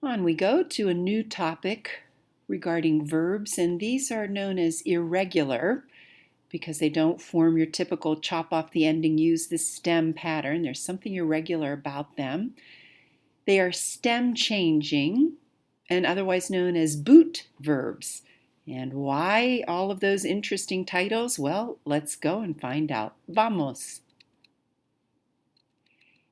On we go to a new topic regarding verbs, and these are known as irregular because they don't form your typical chop off the ending, use the stem pattern. There's something irregular about them. They are stem changing and otherwise known as boot verbs. And why all of those interesting titles? Well, let's go and find out. Vamos!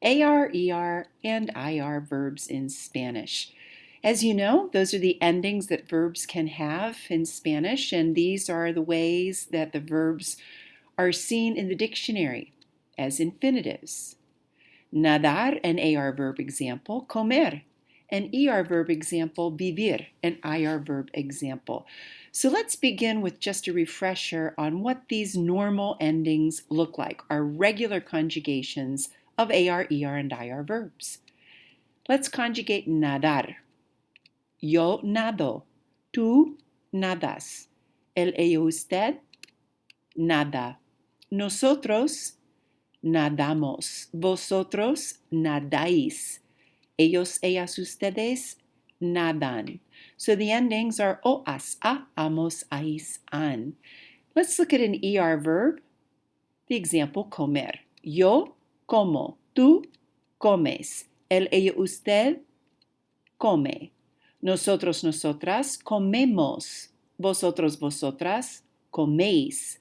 AR, ER, and IR verbs in Spanish. As you know, those are the endings that verbs can have in Spanish, and these are the ways that the verbs are seen in the dictionary as infinitives. Nadar, an AR verb example, comer, an ER verb example, vivir, an IR verb example. So let's begin with just a refresher on what these normal endings look like, our regular conjugations of AR, ER, and IR verbs. Let's conjugate nadar. Yo nado, tú nadas. Él, ella, usted nada. Nosotros nadamos. Vosotros nadáis. Ellos, ellas, ustedes nadan. So the endings are oas, a, amos, ais, an. Let's look at an ER verb. The example, comer. Yo como, tú comes. Él, ella, usted come. Nosotros, nosotras comemos. Vosotros, vosotras coméis.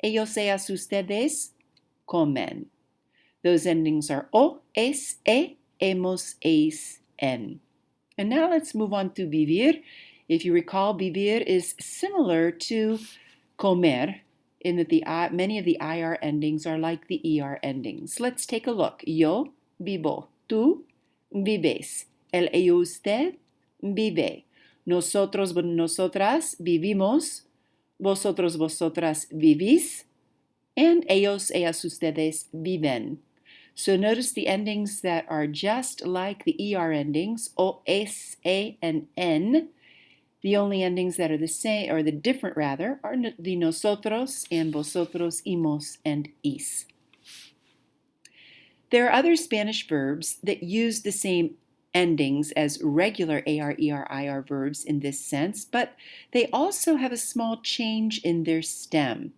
Ellos, ellas, ustedes comen. Those endings are o, es, e, hemos, eis, en. And now let's move on to vivir. If you recall, vivir is similar to comer in that many of the IR endings are like the ER endings. Let's take a look. Yo vivo. Tú vives. Él, ella, usted vive. Nosotros, nosotras vivimos. Vosotros, vosotras vivís. And ellos, ellas, ustedes viven. So notice the endings that are just like the ER endings, o, es, e, and en. The only endings that are the same, or the different rather, are the nosotros and vosotros, imos, and is. There are other Spanish verbs that use the same endings as regular AR, ER, IR verbs in this sense, but they also have a small change in their stem.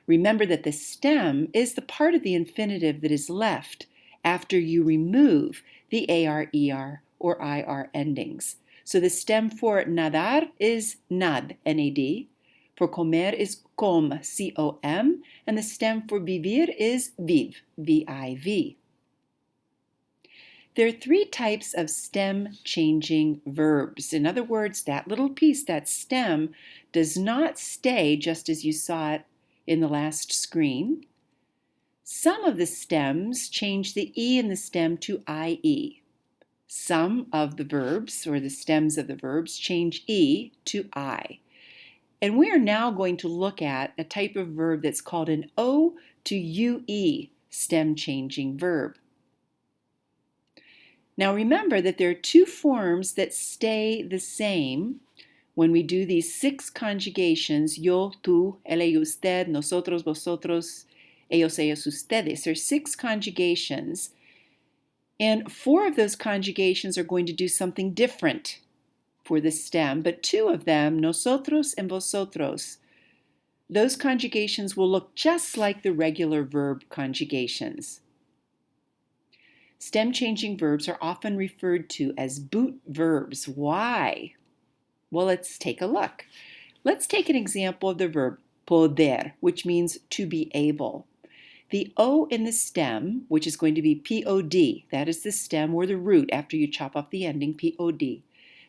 Remember that the stem is the part of the infinitive that is left after you remove the AR, ER, or IR endings. So the stem for nadar is nad, N-A-D. For comer is com, C-O-M. And the stem for vivir is viv, V-I-V. There are three types of stem-changing verbs. In other words, that little piece, that stem, does not stay just as you saw it in the last screen. Some of the stems change the E in the stem to IE. Some of the verbs, or the stems of the verbs, change E to I. And we are now going to look at a type of verb that's called an O to UE stem-changing verb. Now remember that there are two forms that stay the same when we do these 6 conjugations, yo, tú, él, ella, usted, nosotros, vosotros, ellos, ellas, ustedes. There are 6 conjugations, and 4 of those conjugations are going to do something different for the stem, but 2 of them, nosotros and vosotros, those conjugations will look just like the regular verb conjugations. Stem-changing verbs are often referred to as boot verbs. Why? Well, let's take a look. Let's take an example of the verb poder, which means to be able. The O in the stem, which is going to be P-O-D, that is the stem or the root after you chop off the ending, P-O-D.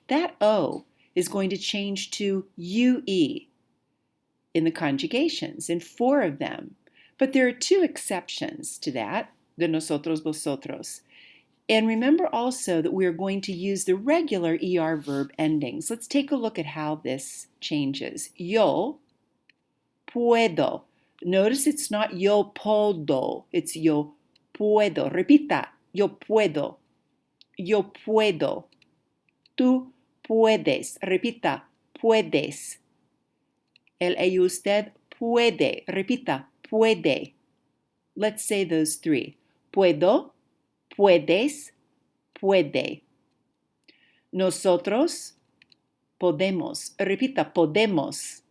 That O is going to change to U-E in the conjugations, in 4 of them. But there are 2 exceptions to that, the nosotros, vosotros. And remember also that we are going to use the regular ER verb endings. Let's take a look at how this changes. Yo puedo. Notice it's not yo puedo, it's yo puedo. Repita, yo puedo. Yo puedo. Tú puedes. Repita, puedes. Él, ella, usted puede. Repita, puede. Let's say those 3. Puedo, puedes, puede. Nosotros podemos. Repita, podemos.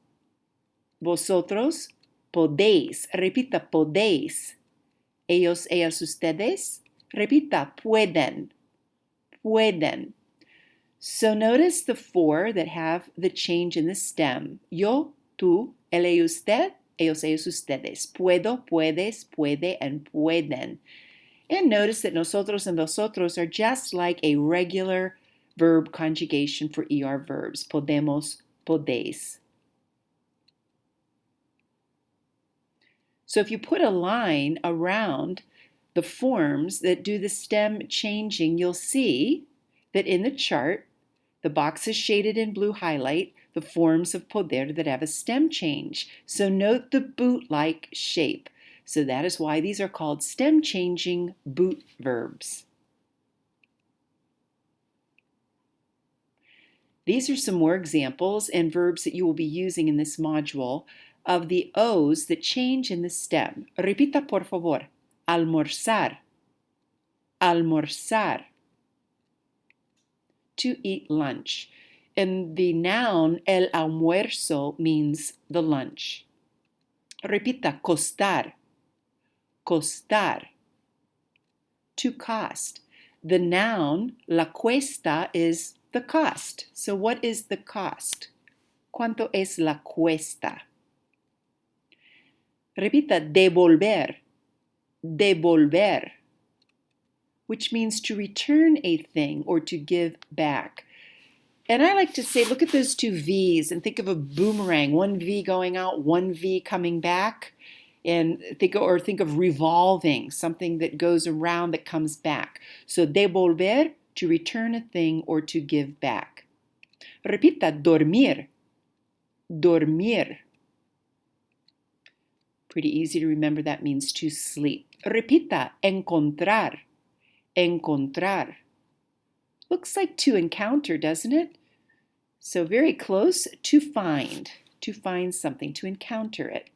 Vosotros podéis. Repita, podéis. Ellos, ellas, ustedes. Repita, pueden. Pueden. So notice the four that have the change in the stem. Yo, tú, él y usted, ellos, ellos, ustedes. Puedo, puedes, puede, and pueden. And notice that nosotros and vosotros are just like a regular verb conjugation for ER verbs. Podemos, podéis. So if you put a line around the forms that do the stem changing, you'll see that in the chart, the box is shaded in blue highlight the forms of poder that have a stem change. So note the boot-like shape. So that is why these are called stem changing boot verbs. These are some more examples and verbs that you will be using in this module of the O's that change in the stem. Repita por favor. Almorzar. Almorzar. To eat lunch. And the noun el almuerzo means the lunch. Repita, costar. Costar. To cost. The noun la cuesta is the cost. So what is the cost? ¿Cuánto es la cuesta? Repita, devolver. Devolver, which means to return a thing or to give back. And I like to say, look at those two V's and think of a boomerang, one V going out, one V coming back. And think of revolving, something that goes around that comes back. So devolver, to return a thing or to give back. Repita, dormir. Dormir. Pretty easy to remember, that means to sleep. Repita, encontrar. Encontrar. Looks like to encounter, doesn't it? So very close, to find something, to encounter it.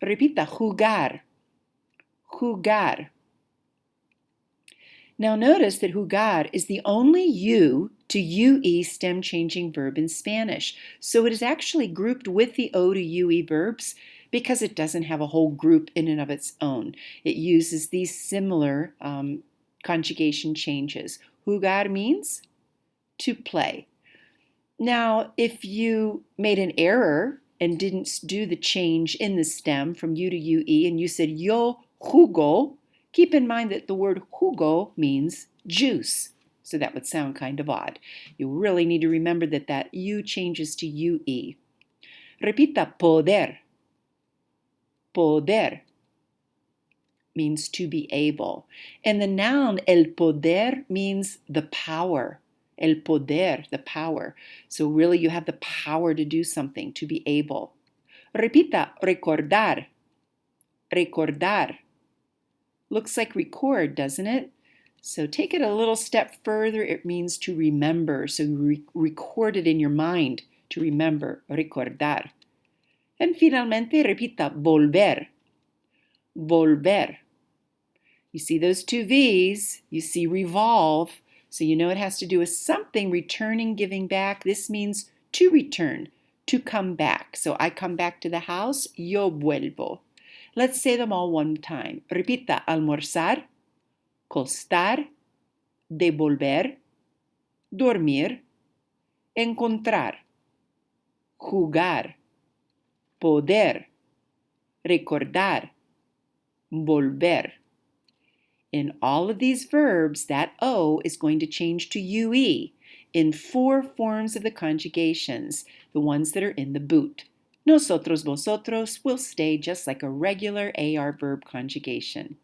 Repita, jugar. Jugar. Now notice that jugar is the only U to UE stem changing verb in Spanish. So it is actually grouped with the O to UE verbs because it doesn't have a whole group in and of its own. It uses these similar conjugation changes. Jugar means to play. Now, if you made an error and didn't do the change in the stem from U to UE and you said yo jugo, keep in mind that the word jugo means juice. So that would sound kind of odd. You really need to remember that that U changes to UE. Repita, poder. Poder means to be able. And the noun el poder means the power. El poder, the power. So really you have the power to do something, to be able. Repita, recordar. Recordar. Looks like record, doesn't it? So take it a little step further. It means to remember. So you record it in your mind, to remember. Recordar. And finalmente, repita, volver. Volver. You see those two V's, you see revolve, so you know it has to do with something returning, giving back. This means to return, to come back. So I come back to the house, yo vuelvo. Let's say them all one time. Repita, almorzar, costar, devolver, dormir, encontrar, jugar, poder, recordar, volver. In all of these verbs, that O is going to change to UE in 4 forms of the conjugations, the ones that are in the boot. Nosotros, vosotros will stay just like a regular AR verb conjugation.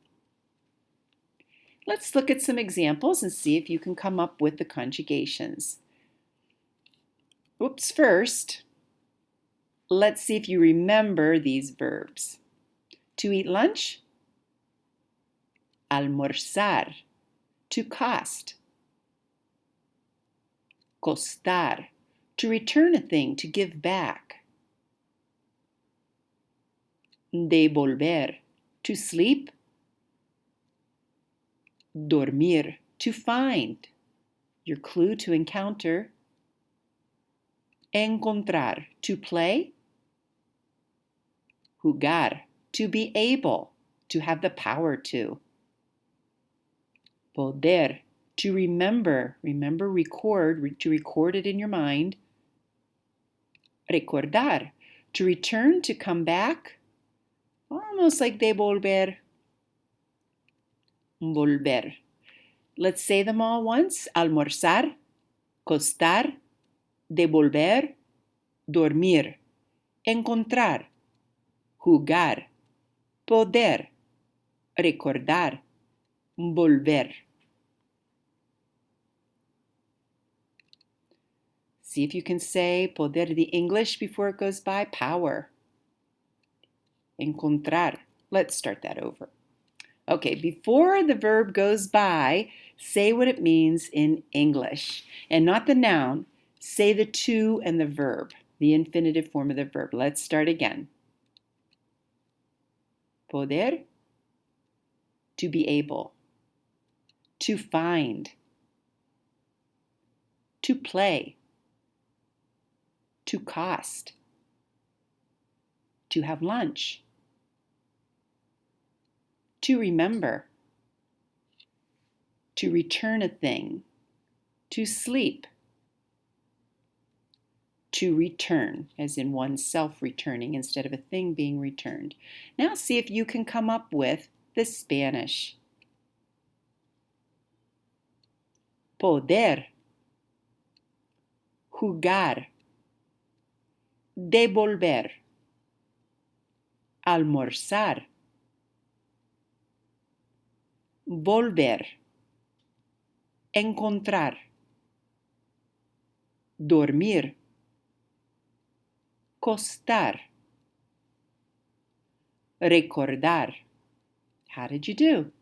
Let's look at some examples and see if you can come up with the conjugations. Oops, first, let's see if you remember these verbs. To eat lunch, almorzar. To cost, costar. To return a thing, to give back. Devolver. To sleep, dormir. To find, Your clue to encounter. Encontrar, to play. Jugar, to be able, to have the power to. Poder, to remember, record, to record it in your mind. Recordar, to return, to come back, almost like devolver. Volver. Let's say them all once. Almorzar, costar, devolver, dormir, encontrar, jugar, poder, recordar, volver. See if you can say poder the English before it goes by. Power. Encontrar. Let's start that over. Okay, before the verb goes by, say what it means in English. And not the noun, say the to and the verb, the infinitive form of the verb. Let's start again. Poder, to be able. To find. To play. To cost. To have lunch. To remember. To return a thing. To sleep. To return, as in oneself returning instead of a thing being returned. Now see if you can come up with the Spanish. Poder. Jugar. Devolver. Almorzar. Volver. Encontrar. Dormir. Costar. Recordar. How did you do?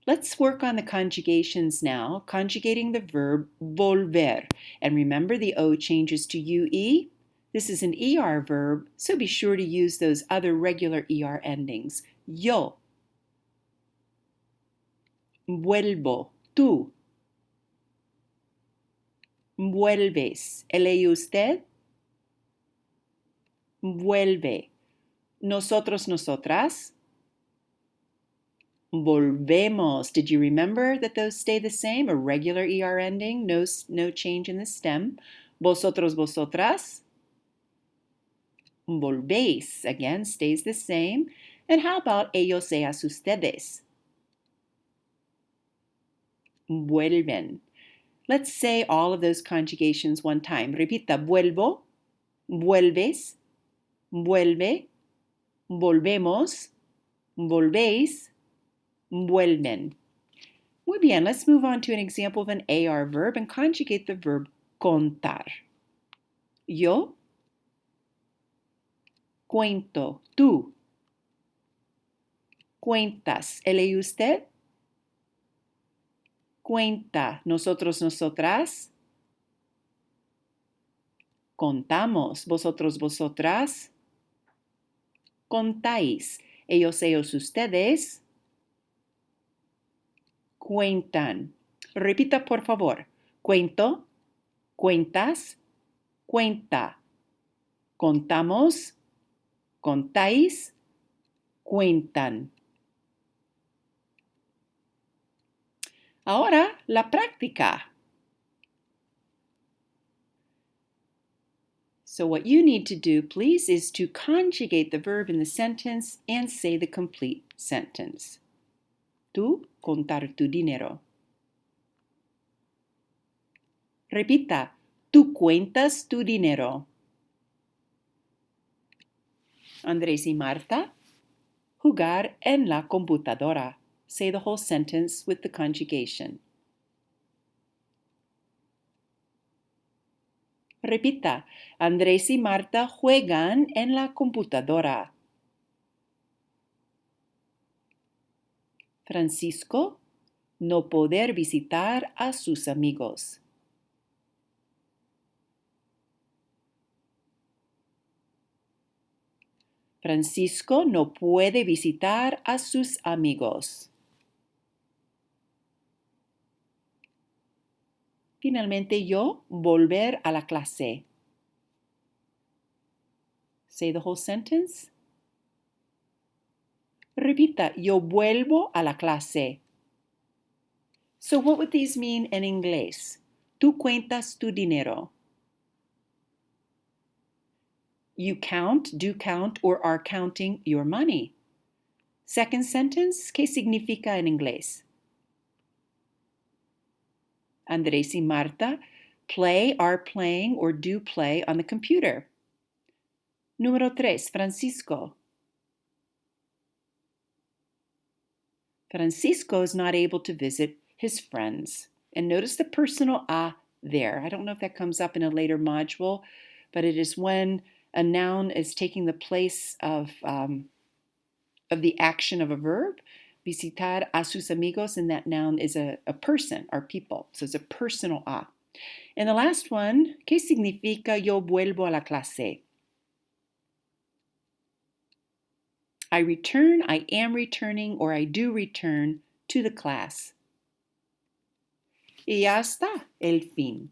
Let's work on the conjugations now, conjugating the verb volver. And remember the O changes to UE? This is an ER verb, so be sure to use those other regular ER endings. Yo. Vuelvo. Tú. Vuelves. ¿Él y usted? Vuelve. Nosotros, nosotras. Volvemos. Did you remember that those stay the same? A regular ER ending, no change in the stem. Vosotros, vosotras. Volvéis, again, stays the same. And how about ellos, ellas, ustedes? Vuelven. Let's say all of those conjugations one time. Repita, vuelvo, vuelves, vuelve, volvemos, volvéis, vuelven. Muy bien, let's move on to an example of an AR verb and conjugate the verb contar. Yo cuento, tú cuentas, él y usted cuenta, nosotros, nosotras contamos, vosotros, vosotras contáis, ellos, ellos, ustedes cuentan. Repita, por favor. Cuento, cuentas, cuenta. Contamos, contáis, cuentan. Ahora, la práctica. So what you need to do, please, is to conjugate the verb in the sentence and say the complete sentence. Tú contar tu dinero. Repita, tú cuentas tu dinero. Andrés y Marta, jugar en la computadora. Say the whole sentence with the conjugation. Repita, Andrés y Marta juegan en la computadora. Francisco, no poder visitar a sus amigos. Francisco no puede visitar a sus amigos. Finalmente, yo volver a la clase. Say the whole sentence. Repita, yo vuelvo a la clase. So what would these mean in inglés? Tú cuentas tu dinero. You count, do count, or are counting your money. Second sentence, ¿qué significa en inglés? Andrés y Marta play, are playing, or do play on the computer. Número 3, Francisco. Francisco is not able to visit his friends. And notice the personal a there. I don't know if that comes up in a later module, but it is when a noun is taking the place of the action of a verb. Visitar a sus amigos, and that noun is a person or people. So it's a personal a. And the last one, ¿qué significa yo vuelvo a la clase? I return, I am returning, or I do return to the class. Y ya está, el fin.